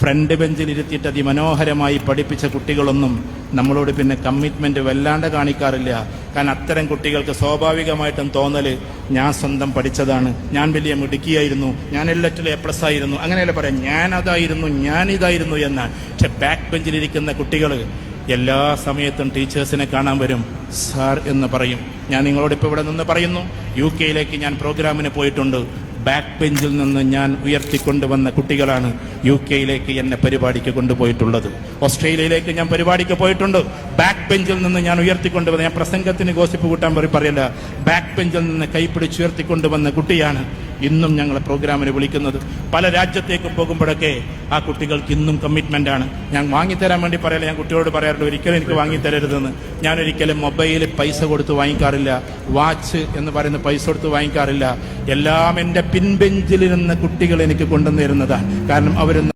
Front ബെഞ്ചിൽ ഇരുത്തിയിട്ട് അതിമനോഹരമായി പഠിപ്പിച്ച കുട്ടികളൊന്നും നമ്മളോട് പിന്നെ കമ്മിറ്റ്മെന്റ് വല്ലാണ്ട് കാണിക്കാറില്ല. കാരണം അത്തരം കുട്ടികൾക്ക് സ്വാഭാവികമായിട്ടും തോന്നല് ഞാൻ സ്വന്തം പഠിച്ചതാണ്, ഞാൻ വലിയ മിടുക്കിയായിരുന്നു, ഞാൻ എല്ലാറ്റിലും A+ ആയിരുന്നു, അങ്ങനെയല്ല പറയാം, ഞാൻ അതായിരുന്നു, ഞാൻ ഇതായിരുന്നു എന്നാണ്. പക്ഷെ ബാക്ക് ബെഞ്ചിലിരിക്കുന്ന കുട്ടികൾ എല്ലാ സമയത്തും ടീച്ചേഴ്സിനെ കാണാൻ വരും, സാർ എന്ന് പറയും. ഞാൻ നിങ്ങളോടിപ്പോൾ ഇവിടെ നിന്ന് പറയുന്നു, UK ഞാൻ പ്രോഗ്രാമിന് പോയിട്ടുണ്ട്. ബാക്ക് ബെഞ്ചിൽ നിന്ന് ഞാൻ ഉയർത്തിക്കൊണ്ടുവന്ന കുട്ടികളാണ് UK എന്നെ പരിപാടിക്ക് കൊണ്ടുപോയിട്ടുള്ളത്. ഓസ്ട്രേലിയയിലേക്ക് ഞാൻ പരിപാടിക്ക് പോയിട്ടുണ്ട്. ബാക്ക് ബെഞ്ചിൽ നിന്ന് ഞാൻ ഉയർത്തിക്കൊണ്ടുവന്ന, ഞാൻ പ്രസംഗത്തിന് ഗോസിപ്പ് കൂട്ടാൻ പറയല്ല, ബാക്ക് ബെഞ്ചിൽ നിന്ന് കൈപ്പിടിച്ച് ഉയർത്തിക്കൊണ്ടുവന്ന കുട്ടിയാണ് ഇന്നും ഞങ്ങളെ പ്രോഗ്രാമിന് വിളിക്കുന്നത്. പല രാജ്യത്തേക്ക് പോകുമ്പോഴൊക്കെ ആ കുട്ടികൾക്ക് ഇന്നും കമ്മിറ്റ്മെന്റ് ആണ്. ഞാൻ വാങ്ങിത്തരാൻ വേണ്ടി പറയല, ഞാൻ കുട്ടികളോട് പറയാറുണ്ട്, ഒരിക്കലും എനിക്ക് വാങ്ങിത്തരരുതെന്ന്. ഞാൻ ഒരിക്കലും മൊബൈൽ പൈസ കൊടുത്ത് വാങ്ങിക്കാറില്ല, വാച്ച് എന്ന് പറയുന്ന പൈസ കൊടുത്ത് വാങ്ങിക്കാറില്ല. എല്ലാം എൻ്റെ പിൻബെഞ്ചിലിരുന്ന കുട്ടികൾ എനിക്ക് കൊണ്ടുവന്നിരുന്നതാണ്. കാരണം അവർ